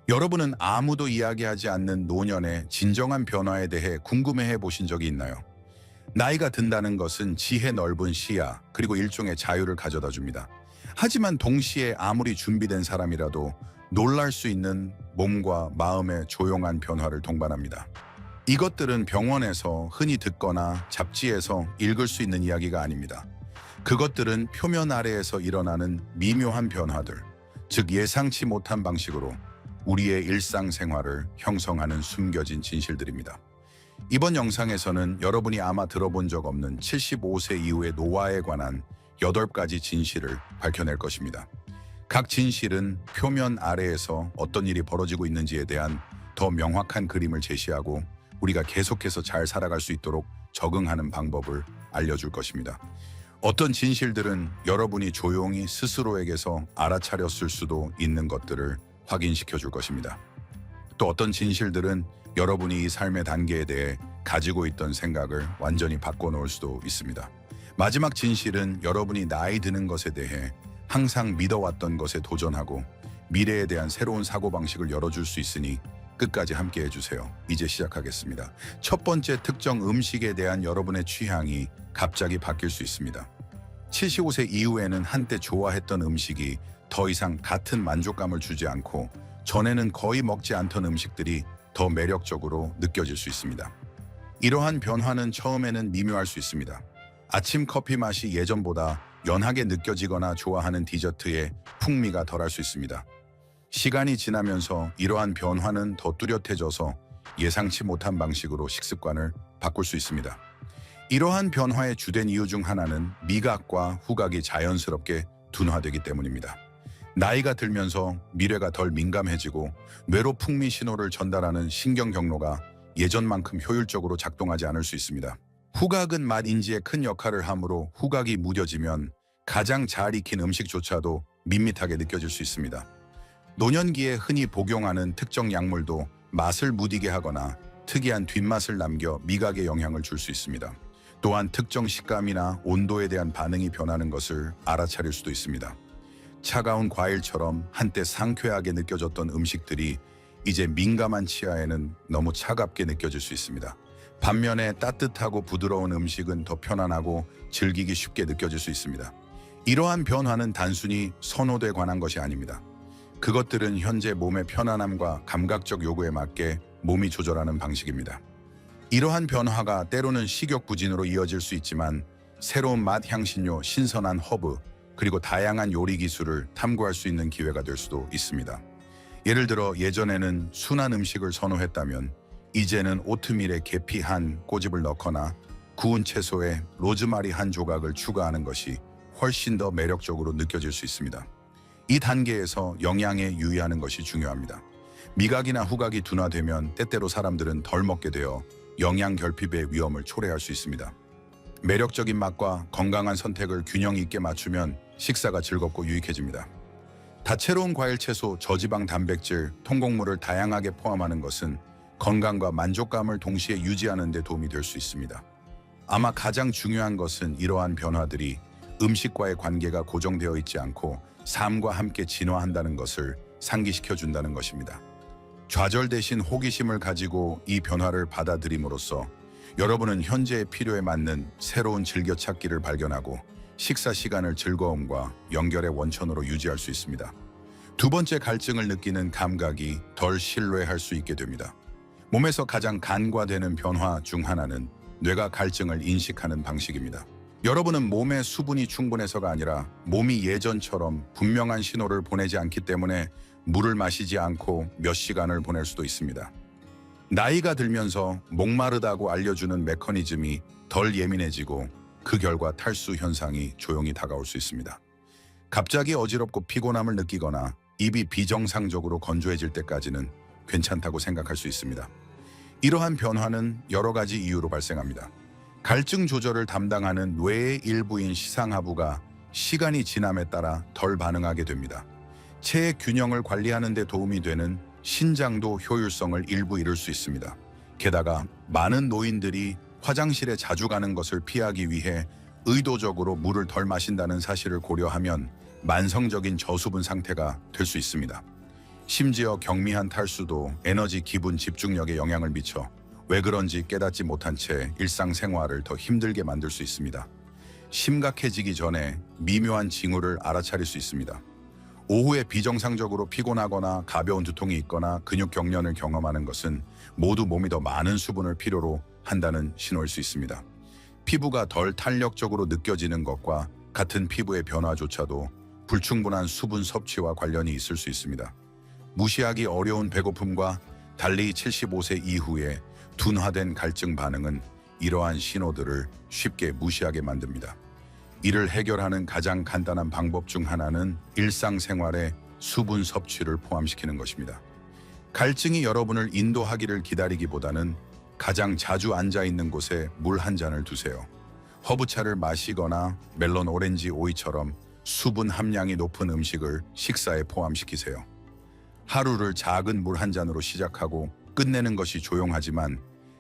여러분은 아무도 이야기하지 않는 노년의 진정한 변화에 대해 궁금해해 보신 적이 있나요? 나이가 든다는 것은 지혜 넓은 시야, 그리고 일종의 자유를 가져다 줍니다. 하지만 동시에 아무리 준비된 사람이라도 놀랄 수 있는 몸과 마음의 조용한 변화를 동반합니다. 이것들은 병원에서 흔히 듣거나 잡지에서 읽을 수 있는 이야기가 아닙니다. 그것들은 표면 아래에서 일어나는 미묘한 변화들, 즉 예상치 못한 방식으로 우리의 일상생활을 형성하는 숨겨진 진실들입니다. 이번 영상에서는 여러분이 아마 들어본 적 없는 75세 이후의 노화에 관한 8가지 진실을 밝혀낼 것입니다. 각 진실은 표면 아래에서 어떤 일이 벌어지고 있는지에 대한 더 명확한 그림을 제시하고 우리가 계속해서 잘 살아갈 수 있도록 적응하는 방법을 알려줄 것입니다. 어떤 진실들은 여러분이 조용히 스스로에게서 알아차렸을 수도 있는 것들을 확인시켜 줄 것입니다. 또 어떤 진실들은 여러분이 이 삶의 단계에 대해 가지고 있던 생각을 완전히 바꿔놓을 수도 있습니다. 마지막 진실은 여러분이 나이 드는 것에 대해 항상 믿어왔던 것에 도전하고 미래에 대한 새로운 사고방식을 열어줄 수 있으니 끝까지 함께 해주세요. 이제 시작하겠습니다. 첫 번째, 특정 음식에 대한 여러분의 취향이 갑자기 바뀔 수 있습니다. 75세 이후에는 한때 좋아했던 음식이 더 이상 같은 만족감을 주지 않고 전에는 거의 먹지 않던 음식들이 더 매력적으로 느껴질 수 있습니다. 이러한 변화는 처음에는 미묘할 수 있습니다. 아침 커피 맛이 예전보다 연하게 느껴지거나 좋아하는 디저트의 풍미가 덜할 수 있습니다. 시간이 지나면서 이러한 변화는 더 뚜렷해져서 예상치 못한 방식으로 식습관을 바꿀 수 있습니다. 이러한 변화의 주된 이유 중 하나는 미각과 후각이 자연스럽게 둔화되기 때문입니다. 나이가 들면서 미래가 덜 민감해지고 뇌로 풍미 신호를 전달하는 신경 경로가 예전만큼 효율적으로 작동하지 않을 수 있습니다. 후각은 맛 인지에 큰 역할을 하므로 후각이 무뎌지면 가장 잘 익힌 음식조차도 밋밋하게 느껴질 수 있습니다. 노년기에 흔히 복용하는 특정 약물도 맛을 무디게 하거나 특이한 뒷맛을 남겨 미각에 영향을 줄 수 있습니다. 또한 특정 식감이나 온도에 대한 반응이 변하는 것을 알아차릴 수도 있습니다. 차가운 과일처럼 한때 상쾌하게 느껴졌던 음식들이 이제 민감한 치아에는 너무 차갑게 느껴질 수 있습니다. 반면에 따뜻하고 부드러운 음식은 더 편안하고 즐기기 쉽게 느껴질 수 있습니다. 이러한 변화는 단순히 선호도에 관한 것이 아닙니다. 그것들은 현재 몸의 편안함과 감각적 요구에 맞게 몸이 조절하는 방식입니다. 이러한 변화가 때로는 식욕부진으로 이어질 수 있지만 새로운 맛 향신료, 신선한 허브, 그리고 다양한 요리 기술을 탐구할 수 있는 기회가 될 수도 있습니다. 예를 들어 예전에는 순한 음식을 선호했다면 이제는 오트밀에 계피 한 꼬집을 넣거나 구운 채소에 로즈마리 한 조각을 추가하는 것이 훨씬 더 매력적으로 느껴질 수 있습니다. 이 단계에서 영양에 유의하는 것이 중요합니다. 미각이나 후각이 둔화되면 때때로 사람들은 덜 먹게 되어 영양 결핍의 위험을 초래할 수 있습니다. 매력적인 맛과 건강한 선택을 균형 있게 맞추면 식사가 즐겁고 유익해집니다. 다채로운 과일, 채소, 저지방 단백질, 통곡물을 다양하게 포함하는 것은 건강과 만족감을 동시에 유지하는 데 도움이 될 수 있습니다. 아마 가장 중요한 것은 이러한 변화들이 음식과의 관계가 고정되어 있지 않고 삶과 함께 진화한다는 것을 상기시켜 준다는 것입니다. 좌절 대신 호기심을 가지고 이 변화를 받아들임으로써 여러분은 현재의 필요에 맞는 새로운 즐겨찾기를 발견하고 식사 시간을 즐거움과 연결의 원천으로 유지할 수 있습니다. 두 번째, 갈증을 느끼는 감각이 덜 신뢰할 수 있게 됩니다. 몸에서 가장 간과되는 변화 중 하나는 뇌가 갈증을 인식하는 방식입니다. 여러분은 몸에 수분이 충분해서가 아니라 몸이 예전처럼 분명한 신호를 보내지 않기 때문에 물을 마시지 않고 몇 시간을 보낼 수도 있습니다. 나이가 들면서 목마르다고 알려주는 메커니즘이 덜 예민해지고 그 결과 탈수 현상이 조용히 다가올 수 있습니다. 갑자기 어지럽고 피곤함을 느끼거나 입이 비정상적으로 건조해질 때까지는 괜찮다고 생각할 수 있습니다. 이러한 변화는 여러 가지 이유로 발생합니다. 갈증 조절을 담당하는 뇌의 일부인 시상하부가 시간이 지남에 따라 덜 반응하게 됩니다. 체의 균형을 관리하는 데 도움이 되는 신장도 효율성을 일부 잃을 수 있습니다. 게다가 많은 노인들이 화장실에 자주 가는 것을 피하기 위해 의도적으로 물을 덜 마신다는 사실을 고려하면 만성적인 저수분 상태가 될 수 있습니다. 심지어 경미한 탈수도 에너지, 기분, 집중력에 영향을 미쳐 왜 그런지 깨닫지 못한 채 일상생활을 더 힘들게 만들 수 있습니다. 심각해지기 전에 미묘한 징후를 알아차릴 수 있습니다. 오후에 비정상적으로 피곤하거나 가벼운 두통이 있거나 근육 경련을 경험하는 것은 모두 몸이 더 많은 수분을 필요로 한다는 신호일 수 있습니다. 피부가 덜 탄력적으로 느껴지는 것과 같은 피부의 변화조차도 불충분한 수분 섭취와 관련이 있을 수 있습니다. 무시하기 어려운 배고픔과 달리 75세 이후에 둔화된 갈증 반응은 이러한 신호들을 쉽게 무시하게 만듭니다. 이를 해결하는 가장 간단한 방법 중 하나는 일상생활에 수분 섭취를 포함시키는 것입니다. 갈증이 여러분을 인도하기를 기다리기보다는 가장 자주 앉아 있는 곳에 물 한 잔을 두세요. 허브차를 마시거나 멜론 오렌지 오이처럼 수분 함량이 높은 음식을 식사에 포함시키세요. 하루를 작은 물 한 잔으로 시작하고 끝내는 것이 조용하지만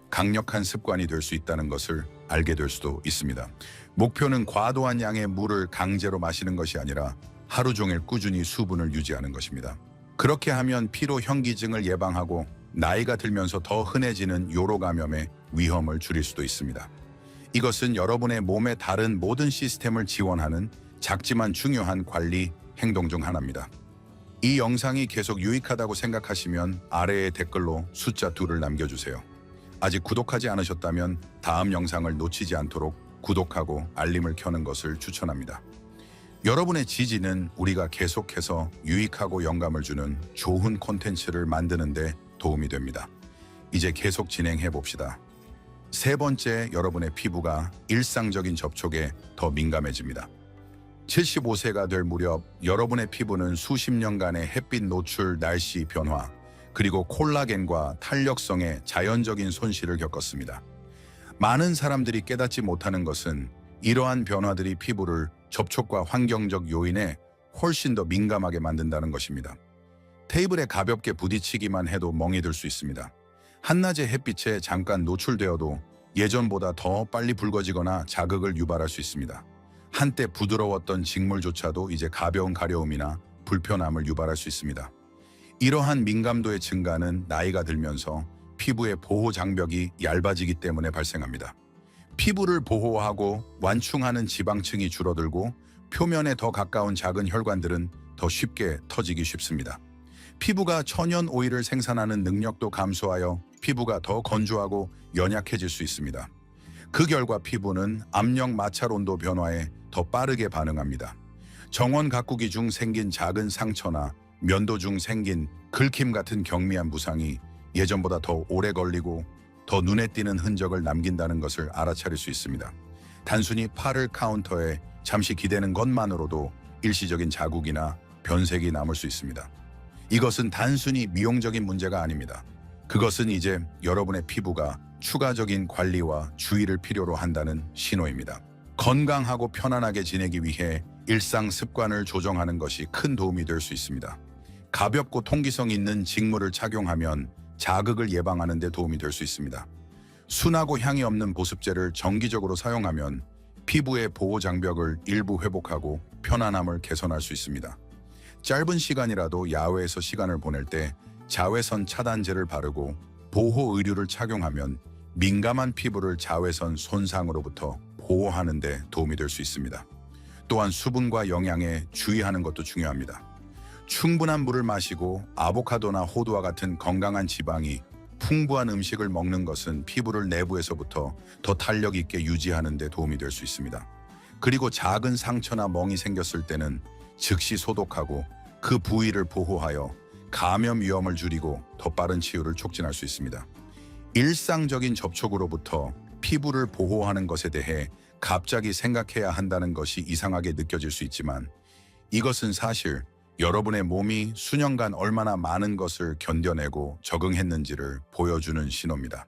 강력한 습관이 될 수 있다는 것을 알게 될 수도 있습니다. 목표는 과도한 양의 물을 강제로 마시는 것이 아니라 하루 종일 꾸준히 수분을 유지하는 것입니다. 그렇게 하면 피로 현기증을 예방하고 나이가 들면서 더 흔해지는 요로 감염의 위험을 줄일 수도 있습니다. 이것은 여러분의 몸의 다른 모든 시스템을 지원하는 작지만 중요한 관리 행동 중 하나입니다. 이 영상이 계속 유익하다고 생각하시면 아래의 댓글로 숫자 2를 남겨주세요. 아직 구독하지 않으셨다면 다음 영상을 놓치지 않도록 구독하고 알림을 켜는 것을 추천합니다. 여러분의 지지는 우리가 계속해서 유익하고 영감을 주는 좋은 콘텐츠를 만드는 데 도움이 됩니다. 이제 계속 진행해 봅시다. 세 번째, 여러분의 피부가 일상적인 접촉에 더 민감해집니다. 75세가 될 무렵 여러분의 피부는 수십 년간의 햇빛 노출, 날씨 변화, 그리고 콜라겐과 탄력성의 자연적인 손실을 겪었습니다. 많은 사람들이 깨닫지 못하는 것은 이러한 변화들이 피부를 접촉과 환경적 요인에 훨씬 더 민감하게 만든다는 것입니다. 테이블에 가볍게 부딪히기만 해도 멍이 들 수 있습니다. 한낮의 햇빛에 잠깐 노출되어도 예전보다 더 빨리 붉어지거나 자극을 유발할 수 있습니다. 한때 부드러웠던 직물조차도 이제 가벼운 가려움이나 불편함을 유발할 수 있습니다. 이러한 민감도의 증가는 나이가 들면서 피부의 보호 장벽이 얇아지기 때문에 발생합니다. 피부를 보호하고 완충하는 지방층이 줄어들고 표면에 더 가까운 작은 혈관들은 더 쉽게 터지기 쉽습니다. 피부가 천연 오일을 생산하는 능력도 감소하여 피부가 더 건조하고 연약해질 수 있습니다. 그 결과 피부는 압력 마찰 온도 변화에 더 빠르게 반응합니다. 정원 가꾸기 중 생긴 작은 상처나 면도 중 생긴 긁힘 같은 경미한 부상이 예전보다 더 오래 걸리고 더 눈에 띄는 흔적을 남긴다는 것을 알아차릴 수 있습니다. 단순히 팔을 카운터에 잠시 기대는 것만으로도 일시적인 자국이나 변색이 남을 수 있습니다. 이것은 단순히 미용적인 문제가 아닙니다. 그것은 이제 여러분의 피부가 추가적인 관리와 주의를 필요로 한다는 신호입니다. 건강하고 편안하게 지내기 위해 일상 습관을 조정하는 것이 큰 도움이 될 수 있습니다. 가볍고 통기성 있는 직물을 착용하면 자극을 예방하는 데 도움이 될 수 있습니다. 순하고 향이 없는 보습제를 정기적으로 사용하면 피부의 보호 장벽을 일부 회복하고 편안함을 개선할 수 있습니다. 짧은 시간이라도 야외에서 시간을 보낼 때 자외선 차단제를 바르고 보호 의류를 착용하면 민감한 피부를 자외선 손상으로부터 보호하는 데 도움이 될 수 있습니다. 또한 수분과 영양에 주의하는 것도 중요합니다. 충분한 물을 마시고 아보카도나 호두와 같은 건강한 지방이 풍부한 음식을 먹는 것은 피부를 내부에서부터 더 탄력 있게 유지하는 데 도움이 될 수 있습니다. 그리고 작은 상처나 멍이 생겼을 때는 즉시 소독하고 그 부위를 보호하여 감염 위험을 줄이고 더 빠른 치유를 촉진할 수 있습니다. 일상적인 접촉으로부터 피부를 보호하는 것에 대해 갑자기 생각해야 한다는 것이 이상하게 느껴질 수 있지만 이것은 사실 여러분의 몸이 수년간 얼마나 많은 것을 견뎌내고 적응했는지를 보여주는 신호입니다.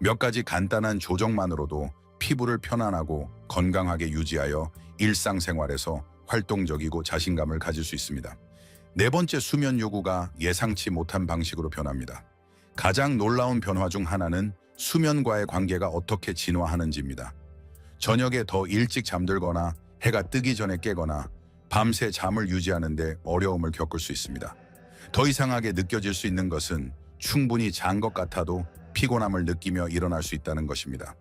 몇 가지 간단한 조정만으로도 피부를 편안하고 건강하게 유지하여 일상생활에서 활동적이고 자신감을 가질 수 있습니다. 네 번째, 수면 요구가 예상치 못한 방식으로 변합니다. 가장 놀라운 변화 중 하나는 수면과의 관계가 어떻게 진화하는지입니다. 저녁에 더 일찍 잠들거나 해가 뜨기 전에 깨거나 밤새 잠을 유지하는 데 어려움을 겪을 수 있습니다. 더 이상하게 느껴질 수 있는 것은 충분히 잔 것 같아도 피곤함을 느끼며 일어날 수 있다는 것입니다.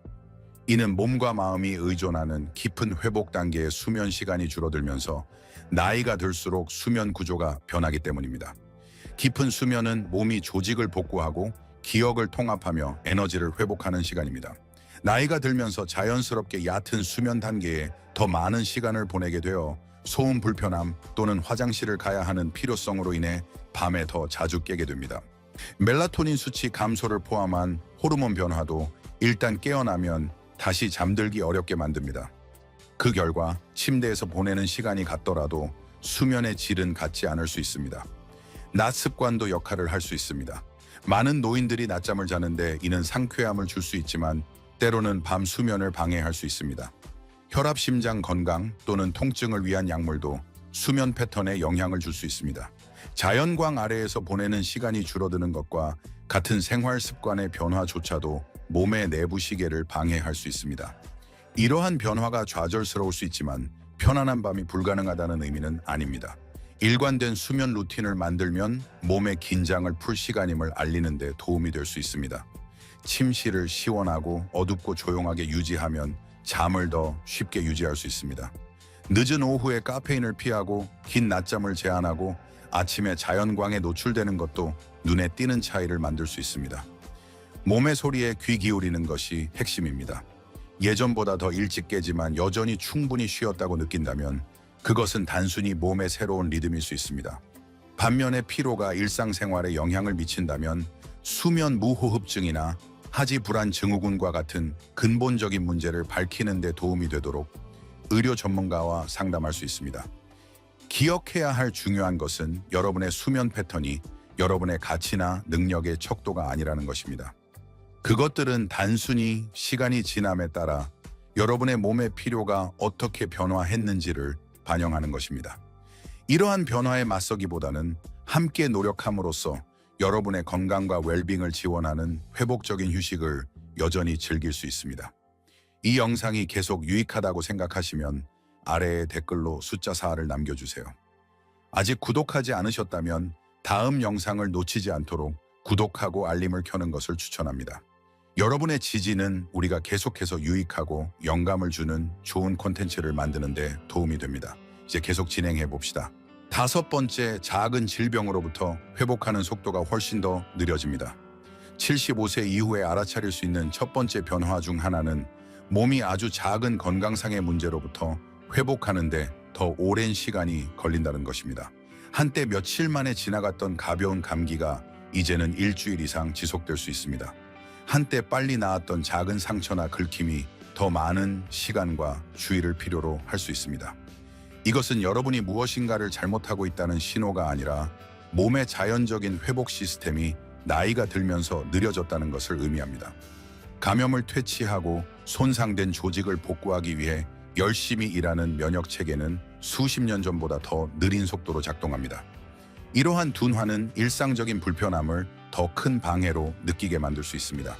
이는 몸과 마음이 의존하는 깊은 회복 단계의 수면 시간이 줄어들면서 나이가 들수록 수면 구조가 변하기 때문입니다. 깊은 수면은 몸이 조직을 복구하고 기억을 통합하며 에너지를 회복하는 시간입니다. 나이가 들면서 자연스럽게 얕은 수면 단계에 더 많은 시간을 보내게 되어 소음 불편함 또는 화장실을 가야 하는 필요성으로 인해 밤에 더 자주 깨게 됩니다. 멜라토닌 수치 감소를 포함한 호르몬 변화도 일단 깨어나면 다시 잠들기 어렵게 만듭니다. 그 결과 침대에서 보내는 시간이 같더라도 수면의 질은 같지 않을 수 있습니다. 낮 습관도 역할을 할 수 있습니다. 많은 노인들이 낮잠을 자는데 이는 상쾌함을 줄 수 있지만 때로는 밤 수면을 방해할 수 있습니다. 혈압, 심장 건강 또는 통증을 위한 약물도 수면 패턴에 영향을 줄 수 있습니다. 자연광 아래에서 보내는 시간이 줄어드는 것과 같은 생활 습관의 변화조차도 몸의 내부 시계를 방해할 수 있습니다. 이러한 변화가 좌절스러울 수 있지만 편안한 밤이 불가능하다는 의미는 아닙니다. 일관된 수면 루틴을 만들면 몸의 긴장을 풀 시간임을 알리는 데 도움이 될 수 있습니다. 침실을 시원하고 어둡고 조용하게 유지하면 잠을 더 쉽게 유지할 수 있습니다. 늦은 오후에 카페인을 피하고 긴 낮잠을 제한하고 아침에 자연광에 노출되는 것도 눈에 띄는 차이를 만들 수 있습니다. 몸의 소리에 귀 기울이는 것이 핵심입니다. 예전보다 더 일찍 깨지만 여전히 충분히 쉬었다고 느낀다면 그것은 단순히 몸의 새로운 리듬일 수 있습니다. 반면에 피로가 일상생활에 영향을 미친다면 수면 무호흡증이나 하지 불안 증후군과 같은 근본적인 문제를 밝히는 데 도움이 되도록 의료 전문가와 상담할 수 있습니다. 기억해야 할 중요한 것은 여러분의 수면 패턴이 여러분의 가치나 능력의 척도가 아니라는 것입니다. 그것들은 단순히 시간이 지남에 따라 여러분의 몸의 필요가 어떻게 변화했는지를 반영하는 것입니다. 이러한 변화에 맞서기보다는 함께 노력함으로써 여러분의 건강과 웰빙을 지원하는 회복적인 휴식을 여전히 즐길 수 있습니다. 이 영상이 계속 유익하다고 생각하시면 아래에 댓글로 숫자 4를 남겨주세요. 아직 구독하지 않으셨다면 다음 영상을 놓치지 않도록 구독하고 알림을 켜는 것을 추천합니다. 여러분의 지지는 우리가 계속해서 유익하고 영감을 주는 좋은 콘텐츠를 만드는 데 도움이 됩니다. 이제 계속 진행해 봅시다. 5번째, 작은 질병으로부터 회복하는 속도가 훨씬 더 느려집니다. 75세 이후에 알아차릴 수 있는 첫 번째 변화 중 하나는 몸이 아주 작은 건강상의 문제로부터 회복하는 데 더 오랜 시간이 걸린다는 것입니다. 한때 며칠 만에 지나갔던 가벼운 감기가 이제는 일주일 이상 지속될 수 있습니다. 한때 빨리 나았던 작은 상처나 긁힘이 더 많은 시간과 주의를 필요로 할 수 있습니다. 이것은 여러분이 무엇인가를 잘못하고 있다는 신호가 아니라 몸의 자연적인 회복 시스템이 나이가 들면서 느려졌다는 것을 의미합니다. 감염을 퇴치하고 손상된 조직을 복구하기 위해 열심히 일하는 면역 체계는 수십 년 전보다 더 느린 속도로 작동합니다. 이러한 둔화는 일상적인 불편함을 더 큰 방해로 느끼게 만들 수 있습니다.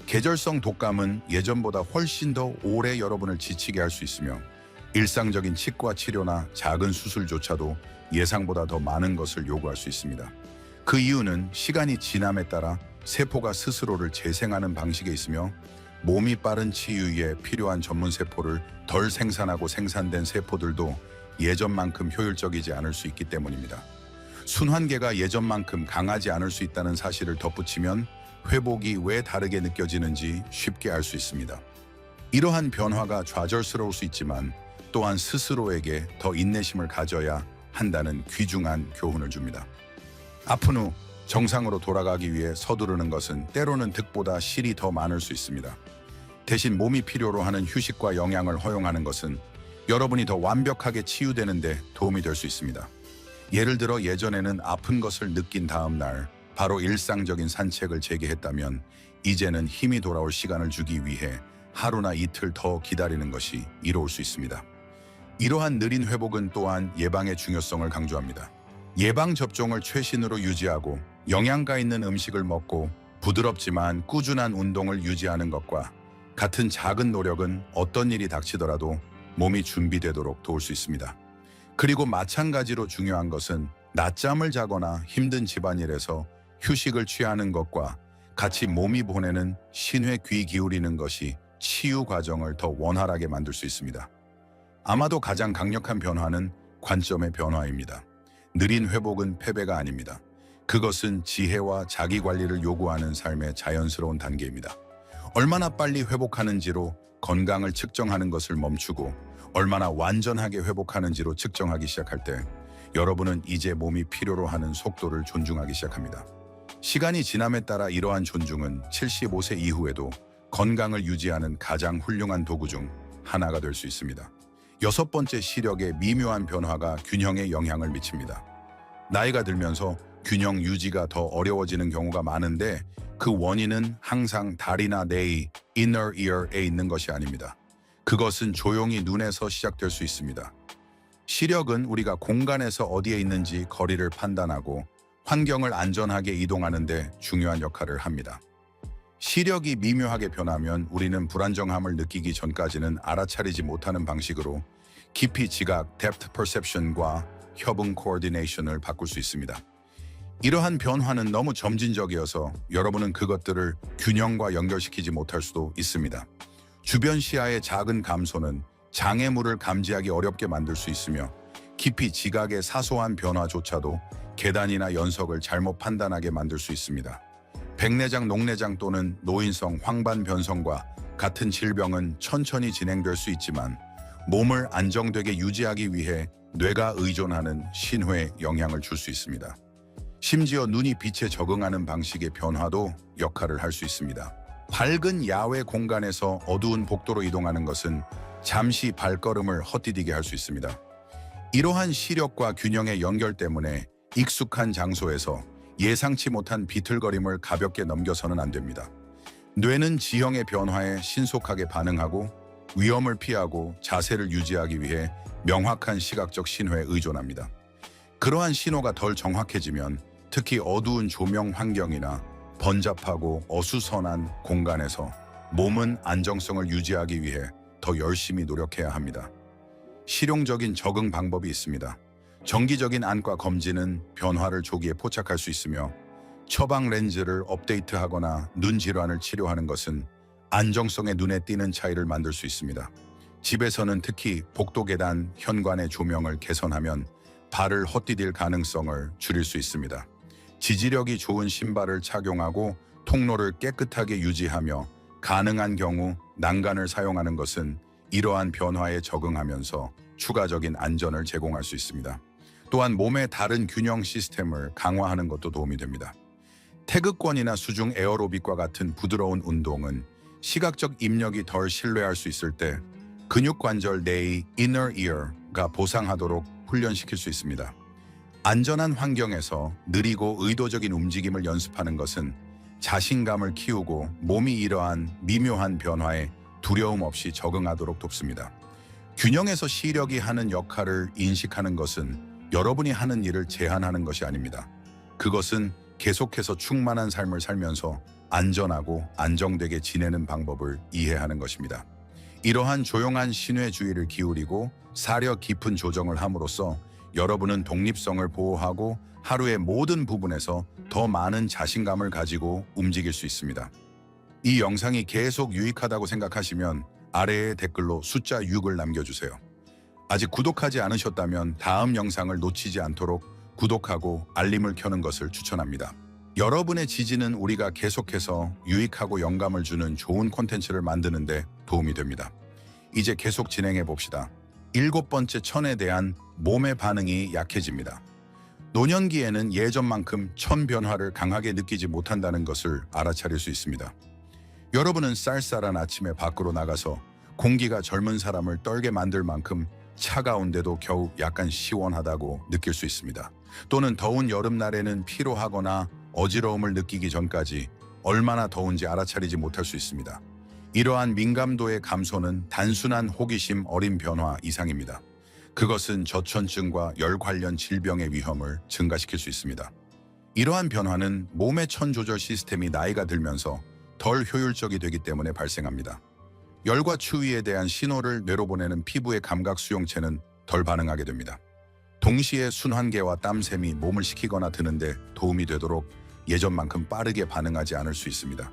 계절성 독감은 예전보다 훨씬 더 오래 여러분을 지치게 할 수 있으며 일상적인 치과 치료나 작은 수술조차도 예상보다 더 많은 것을 요구할 수 있습니다. 그 이유는 시간이 지남에 따라 세포가 스스로를 재생하는 방식에 있으며 몸이 빠른 치유에 필요한 전문 세포를 덜 생산하고 생산된 세포들도 예전만큼 효율적이지 않을 수 있기 때문입니다. 순환계가 예전만큼 강하지 않을 수 있다는 사실을 덧붙이면 회복이 왜 다르게 느껴지는지 쉽게 알 수 있습니다. 이러한 변화가 좌절스러울 수 있지만 또한 스스로에게 더 인내심을 가져야 한다는 귀중한 교훈을 줍니다. 아픈 후 정상으로 돌아가기 위해 서두르는 것은 때로는 득보다 실이 더 많을 수 있습니다. 대신 몸이 필요로 하는 휴식과 영양을 허용하는 것은 여러분이 더 완벽하게 치유되는 데 도움이 될 수 있습니다. 예를 들어 예전에는 아픈 것을 느낀 다음 날 바로 일상적인 산책을 재개했다면 이제는 힘이 돌아올 시간을 주기 위해 하루나 이틀 더 기다리는 것이 이로울 수 있습니다. 이러한 느린 회복은 또한 예방의 중요성을 강조합니다. 예방접종을 최신으로 유지하고 영양가 있는 음식을 먹고 부드럽지만 꾸준한 운동을 유지하는 것과 같은 작은 노력은 어떤 일이 닥치더라도 몸이 준비되도록 도울 수 있습니다. 그리고 마찬가지로 중요한 것은 낮잠을 자거나 힘든 집안일에서 휴식을 취하는 것과 같이 몸이 보내는 신호에 귀 기울이는 것이 치유 과정을 더 원활하게 만들 수 있습니다. 아마도 가장 강력한 변화는 관점의 변화입니다. 느린 회복은 패배가 아닙니다. 그것은 지혜와 자기 관리를 요구하는 삶의 자연스러운 단계입니다. 얼마나 빨리 회복하는지로 건강을 측정하는 것을 멈추고 얼마나 완전하게 회복하는지로 측정하기 시작할 때 여러분은 이제 몸이 필요로 하는 속도를 존중하기 시작합니다. 시간이 지남에 따라 이러한 존중은 75세 이후에도 건강을 유지하는 가장 훌륭한 도구 중 하나가 될 수 있습니다. 여섯 번째, 시력의 미묘한 변화가 균형에 영향을 미칩니다. 나이가 들면서 균형 유지가 더 어려워지는 경우가 많은데 그 원인은 항상 다리나 뇌의 inner ear에 있는 것이 아닙니다. 그것은 조용히 눈에서 시작될 수 있습니다. 시력은 우리가 공간에서 어디에 있는지 거리를 판단하고 환경을 안전하게 이동하는 데 중요한 역할을 합니다. 시력이 미묘하게 변하면 우리는 불안정함을 느끼기 전까지는 알아차리지 못하는 방식으로 깊이 지각, depth perception과 협응 coordination을 바꿀 수 있습니다. 이러한 변화는 너무 점진적이어서 여러분은 그것들을 균형과 연결시키지 못할 수도 있습니다. 주변 시야의 작은 감소는 장애물을 감지하기 어렵게 만들 수 있으며 깊이 지각의 사소한 변화조차도 계단이나 연석을 잘못 판단하게 만들 수 있습니다. 백내장, 녹내장 또는 노인성 황반변성과 같은 질병은 천천히 진행될 수 있지만 몸을 안정되게 유지하기 위해 뇌가 의존하는 신호에 영향을 줄 수 있습니다. 심지어 눈이 빛에 적응하는 방식의 변화도 역할을 할 수 있습니다. 밝은 야외 공간에서 어두운 복도로 이동하는 것은 잠시 발걸음을 헛디디게 할 수 있습니다. 이러한 시력과 균형의 연결 때문에 익숙한 장소에서 예상치 못한 비틀거림을 가볍게 넘겨서는 안 됩니다. 뇌는 지형의 변화에 신속하게 반응하고 위험을 피하고 자세를 유지하기 위해 명확한 시각적 신호에 의존합니다. 그러한 신호가 덜 정확해지면 특히 어두운 조명 환경이나 번잡하고 어수선한 공간에서 몸은 안정성을 유지하기 위해 더 열심히 노력해야 합니다. 실용적인 적응 방법이 있습니다. 정기적인 안과 검진은 변화를 조기에 포착할 수 있으며 처방 렌즈를 업데이트하거나 눈 질환을 치료하는 것은 안정성의 눈에 띄는 차이를 만들 수 있습니다. 집에서는 특히 복도 계단 현관의 조명을 개선하면 발을 헛디딜 가능성을 줄일 수 있습니다. 지지력이 좋은 신발을 착용하고 통로를 깨끗하게 유지하며 가능한 경우 난간을 사용하는 것은 이러한 변화에 적응하면서 추가적인 안전을 제공할 수 있습니다. 또한 몸의 다른 균형 시스템을 강화하는 것도 도움이 됩니다. 태극권이나 수중 에어로빅과 같은 부드러운 운동은 시각적 입력이 덜 신뢰할 수 있을 때 근육관절 내의 inner ear가 보상하도록 훈련시킬 수 있습니다. 안전한 환경에서 느리고 의도적인 움직임을 연습하는 것은 자신감을 키우고 몸이 이러한 미묘한 변화에 두려움 없이 적응하도록 돕습니다. 균형에서 시력이 하는 역할을 인식하는 것은 여러분이 하는 일을 제한하는 것이 아닙니다. 그것은 계속해서 충만한 삶을 살면서 안전하고 안정되게 지내는 방법을 이해하는 것입니다. 이러한 조용한 신뢰 주의를 기울이고 사려 깊은 조정을 함으로써 여러분은 독립성을 보호하고 하루의 모든 부분에서 더 많은 자신감을 가지고 움직일 수 있습니다. 이 영상이 계속 유익하다고 생각하시면 아래에 댓글로 숫자 6을 남겨주세요. 아직 구독하지 않으셨다면 다음 영상을 놓치지 않도록 구독하고 알림을 켜는 것을 추천합니다. 여러분의 지지는 우리가 계속해서 유익하고 영감을 주는 좋은 콘텐츠를 만드는 데 도움이 됩니다. 이제 계속 진행해 봅시다. 7번째, 천에 대한 몸의 반응이 약해집니다. 노년기에는 예전만큼 천 변화를 강하게 느끼지 못한다는 것을 알아차릴 수 있습니다. 여러분은 쌀쌀한 아침에 밖으로 나가서 공기가 젊은 사람을 떨게 만들 만큼 차가운데도 겨우 약간 시원하다고 느낄 수 있습니다. 또는 더운 여름날에는 피로하거나 어지러움을 느끼기 전까지 얼마나 더운지 알아차리지 못할 수 있습니다. 이러한 민감도의 감소는 단순한 호기심 어린 변화 이상입니다. 그것은 저천증과 열 관련 질병의 위험을 증가시킬 수 있습니다. 이러한 변화는 몸의 천 조절 시스템이 나이가 들면서 덜 효율적이 되기 때문에 발생합니다. 열과 추위에 대한 신호를 뇌로 보내는 피부의 감각 수용체는 덜 반응하게 됩니다. 동시에 순환계와 땀샘이 몸을 식히거나 드는데 도움이 되도록 예전만큼 빠르게 반응하지 않을 수 있습니다.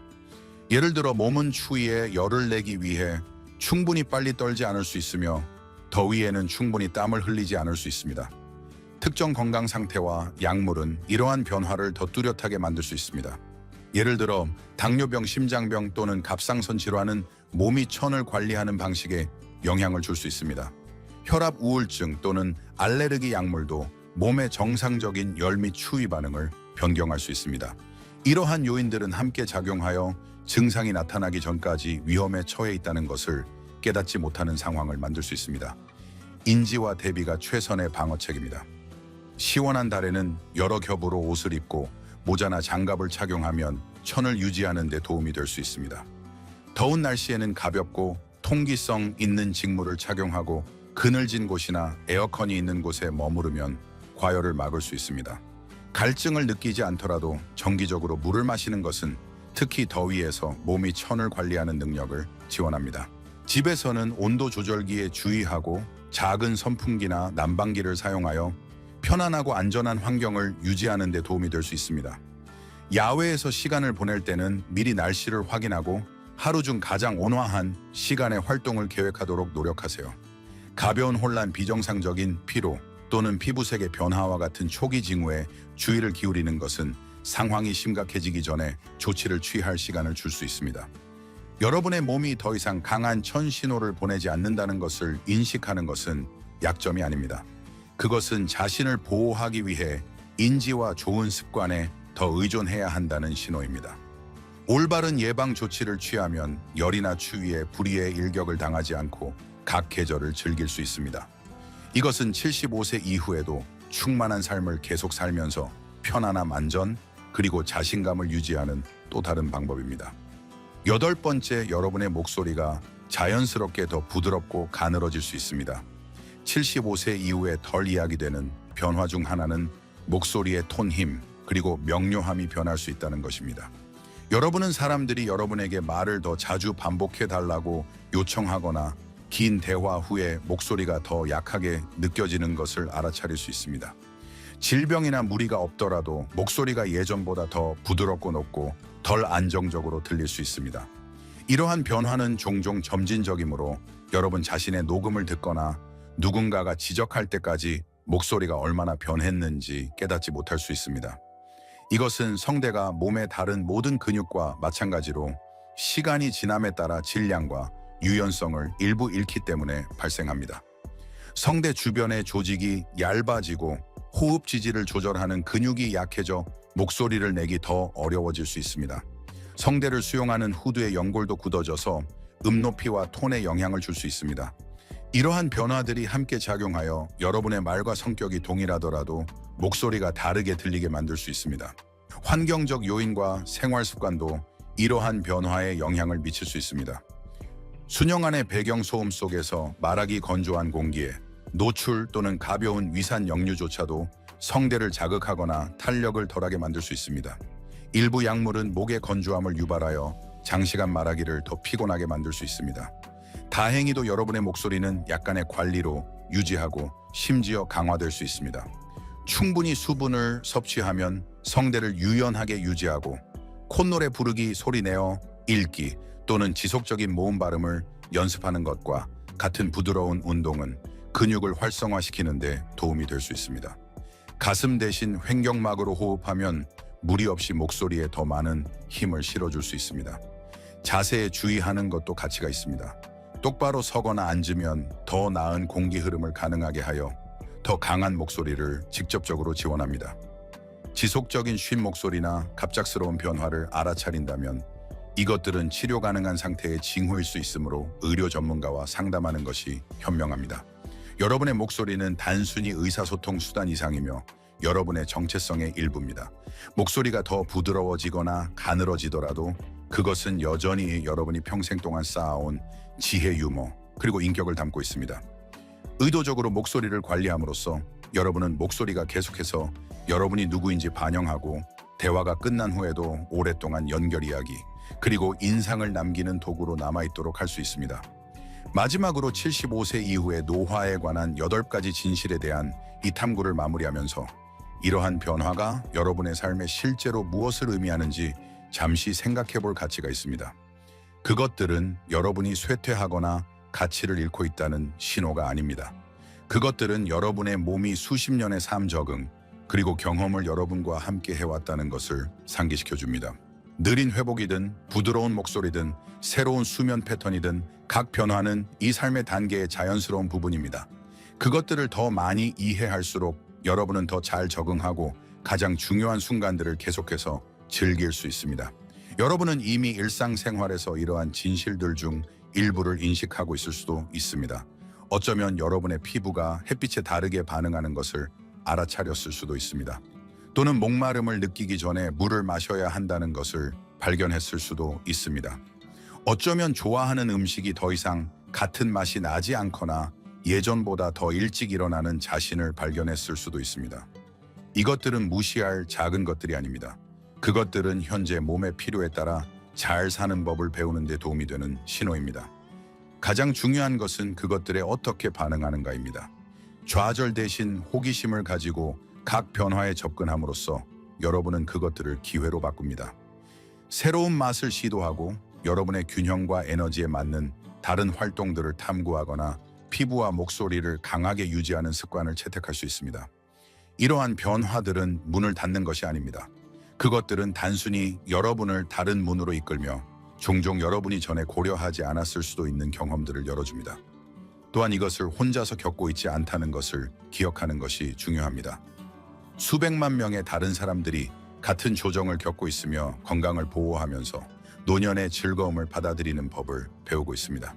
예를 들어 몸은 추위에 열을 내기 위해 충분히 빨리 떨지 않을 수 있으며 더위에는 충분히 땀을 흘리지 않을 수 있습니다. 특정 건강 상태와 약물은 이러한 변화를 더 뚜렷하게 만들 수 있습니다. 예를 들어 당뇨병, 심장병 또는 갑상선 질환은 몸이 천을 관리하는 방식에 영향을 줄 수 있습니다. 혈압, 우울증 또는 알레르기 약물도 몸의 정상적인 열 및 추위 반응을 변경할 수 있습니다. 이러한 요인들은 함께 작용하여 증상이 나타나기 전까지 위험에 처해 있다는 것을 깨닫지 못하는 상황을 만들 수 있습니다. 인지와 대비가 최선의 방어책입니다. 시원한 달에는 여러 겹으로 옷을 입고 모자나 장갑을 착용하면 천을 유지하는 데 도움이 될 수 있습니다. 더운 날씨에는 가볍고 통기성 있는 직물을 착용하고 그늘진 곳이나 에어컨이 있는 곳에 머무르면 과열을 막을 수 있습니다. 갈증을 느끼지 않더라도 정기적으로 물을 마시는 것은 특히 더위에서 몸이 천을 관리하는 능력을 지원합니다. 집에서는 온도 조절기에 주의하고 작은 선풍기나 난방기를 사용하여 편안하고 안전한 환경을 유지하는 데 도움이 될 수 있습니다. 야외에서 시간을 보낼 때는 미리 날씨를 확인하고 하루 중 가장 온화한 시간의 활동을 계획하도록 노력하세요. 가벼운 혼란, 비정상적인 피로 또는 피부색의 변화와 같은 초기 징후에 주의를 기울이는 것은 상황이 심각해지기 전에 조치를 취할 시간을 줄 수 있습니다. 여러분의 몸이 더 이상 강한 천 신호를 보내지 않는다는 것을 인식하는 것은 약점이 아닙니다. 그것은 자신을 보호하기 위해 인지와 좋은 습관에 더 의존해야 한다는 신호입니다. 올바른 예방 조치를 취하면 열이나 추위에 불의의 일격을 당하지 않고 각 계절을 즐길 수 있습니다. 이것은 75세 이후에도 충만한 삶을 계속 살면서 편안함, 안전, 그리고 자신감을 유지하는 또 다른 방법입니다. 8번째, 여러분의 목소리가 자연스럽게 더 부드럽고 가늘어질 수 있습니다. 75세 이후에 덜 이야기되는 변화 중 하나는 목소리의 톤, 힘, 그리고 명료함이 변할 수 있다는 것입니다. 여러분은 사람들이 여러분에게 말을 더 자주 반복해 달라고 요청하거나 긴 대화 후에 목소리가 더 약하게 느껴지는 것을 알아차릴 수 있습니다. 질병이나 무리가 없더라도 목소리가 예전보다 더 부드럽고 높고 덜 안정적으로 들릴 수 있습니다. 이러한 변화는 종종 점진적이므로 여러분 자신의 녹음을 듣거나 누군가가 지적할 때까지 목소리가 얼마나 변했는지 깨닫지 못할 수 있습니다. 이것은 성대가 몸의 다른 모든 근육과 마찬가지로 시간이 지남에 따라 질량과 유연성을 일부 잃기 때문에 발생합니다. 성대 주변의 조직이 얇아지고 호흡 지지를 조절하는 근육이 약해져 목소리를 내기 더 어려워질 수 있습니다. 성대를 수용하는 후두의 연골도 굳어져서 높이와 톤에 영향을 줄 수 있습니다. 이러한 변화들이 함께 작용하여 여러분의 말과 성격이 동일하더라도 목소리가 다르게 들리게 만들 수 있습니다. 환경적 요인과 생활 습관도 이러한 변화에 영향을 미칠 수 있습니다. 수년 안의 배경 소음 속에서 말하기 건조한 공기에 노출 또는 가벼운 위산 역류조차도 성대를 자극하거나 탄력을 덜하게 만들 수 있습니다. 일부 약물은 목의 건조함을 유발하여 장시간 말하기를 더 피곤하게 만들 수 있습니다. 다행히도 여러분의 목소리는 약간의 관리로 유지하고 심지어 강화될 수 있습니다. 충분히 수분을 섭취하면 성대를 유연하게 유지하고 콧노래 부르기, 소리내어 읽기 또는 지속적인 모음 발음을 연습하는 것과 같은 부드러운 운동은 근육을 활성화시키는 데 도움이 될 수 있습니다. 가슴 대신 횡격막으로 호흡하면 무리 없이 목소리에 더 많은 힘을 실어줄 수 있습니다. 자세에 주의하는 것도 가치가 있습니다. 똑바로 서거나 앉으면 더 나은 공기 흐름을 가능하게 하여 더 강한 목소리를 직접적으로 지원합니다. 지속적인 쉰 목소리나 갑작스러운 변화를 알아차린다면 이것들은 치료 가능한 상태의 징후일 수 있으므로 의료 전문가와 상담하는 것이 현명합니다. 여러분의 목소리는 단순히 의사소통 수단 이상이며 여러분의 정체성의 일부입니다. 목소리가 더 부드러워지거나 가늘어지더라도 그것은 여전히 여러분이 평생 동안 쌓아온 지혜, 유머, 그리고 인격을 담고 있습니다. 의도적으로 목소리를 관리함으로써 여러분은 목소리가 계속해서 여러분이 누구인지 반영하고 대화가 끝난 후에도 오랫동안 연결 이야기, 그리고 인상을 남기는 도구로 남아있도록 할 수 있습니다. 마지막으로 75세 이후의 노화에 관한 8가지 진실에 대한 이 탐구를 마무리하면서 이러한 변화가 여러분의 삶에 실제로 무엇을 의미하는지 잠시 생각해 볼 가치가 있습니다. 그것들은 여러분이 쇠퇴하거나 가치를 잃고 있다는 신호가 아닙니다. 그것들은 여러분의 몸이 수십 년의 삶 적응, 그리고 경험을 여러분과 함께 해왔다는 것을 상기시켜 줍니다. 느린 회복이든 부드러운 목소리든 새로운 수면 패턴이든 각 변화는 이 삶의 단계의 자연스러운 부분입니다. 그것들을 더 많이 이해할수록 여러분은 더 잘 적응하고 가장 중요한 순간들을 계속해서 즐길 수 있습니다. 여러분은 이미 일상생활에서 이러한 진실들 중 일부를 인식하고 있을 수도 있습니다. 어쩌면 여러분의 피부가 햇빛에 다르게 반응하는 것을 알아차렸을 수도 있습니다. 또는 목마름을 느끼기 전에 물을 마셔야 한다는 것을 발견했을 수도 있습니다. 어쩌면 좋아하는 음식이 더 이상 같은 맛이 나지 않거나 예전보다 더 일찍 일어나는 자신을 발견했을 수도 있습니다. 이것들은 무시할 작은 것들이 아닙니다. 그것들은 현재 몸의 필요에 따라 잘 사는 법을 배우는 데 도움이 되는 신호입니다. 가장 중요한 것은 그것들에 어떻게 반응하는가입니다. 좌절 대신 호기심을 가지고 각 변화에 접근함으로써 여러분은 그것들을 기회로 바꿉니다. 새로운 맛을 시도하고 여러분의 균형과 에너지에 맞는 다른 활동들을 탐구하거나 피부와 목소리를 강하게 유지하는 습관을 채택할 수 있습니다. 이러한 변화들은 문을 닫는 것이 아닙니다. 그것들은 단순히 여러분을 다른 문으로 이끌며 종종 여러분이 전에 고려하지 않았을 수도 있는 경험들을 열어줍니다. 또한 이것을 혼자서 겪고 있지 않다는 것을 기억하는 것이 중요합니다. 수백만 명의 다른 사람들이 같은 조정을 겪고 있으며 건강을 보호하면서 노년의 즐거움을 받아들이는 법을 배우고 있습니다.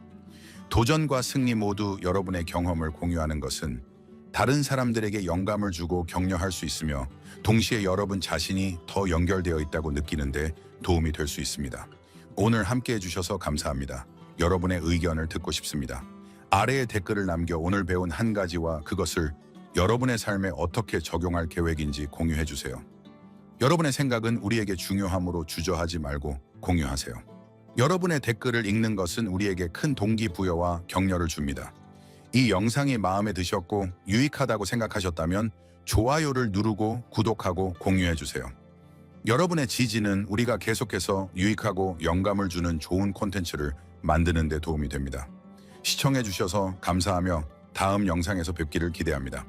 도전과 승리 모두 여러분의 경험을 공유하는 것은 다른 사람들에게 영감을 주고 격려할 수 있으며 동시에 여러분 자신이 더 연결되어 있다고 느끼는데 도움이 될 수 있습니다. 오늘 함께 해주셔서 감사합니다. 여러분의 의견을 듣고 싶습니다. 아래에 댓글을 남겨 오늘 배운 한 가지와 그것을 여러분의 삶에 어떻게 적용할 계획인지 공유해 주세요. 여러분의 생각은 우리에게 중요하므로 주저하지 말고 공유하세요. 여러분의 댓글을 읽는 것은 우리에게 큰 동기부여와 격려를 줍니다. 이 영상이 마음에 드셨고 유익하다고 생각하셨다면 좋아요를 누르고 구독하고 공유해 주세요. 여러분의 지지는 우리가 계속해서 유익하고 영감을 주는 좋은 콘텐츠를 만드는 데 도움이 됩니다. 시청해 주셔서 감사하며 다음 영상에서 뵙기를 기대합니다.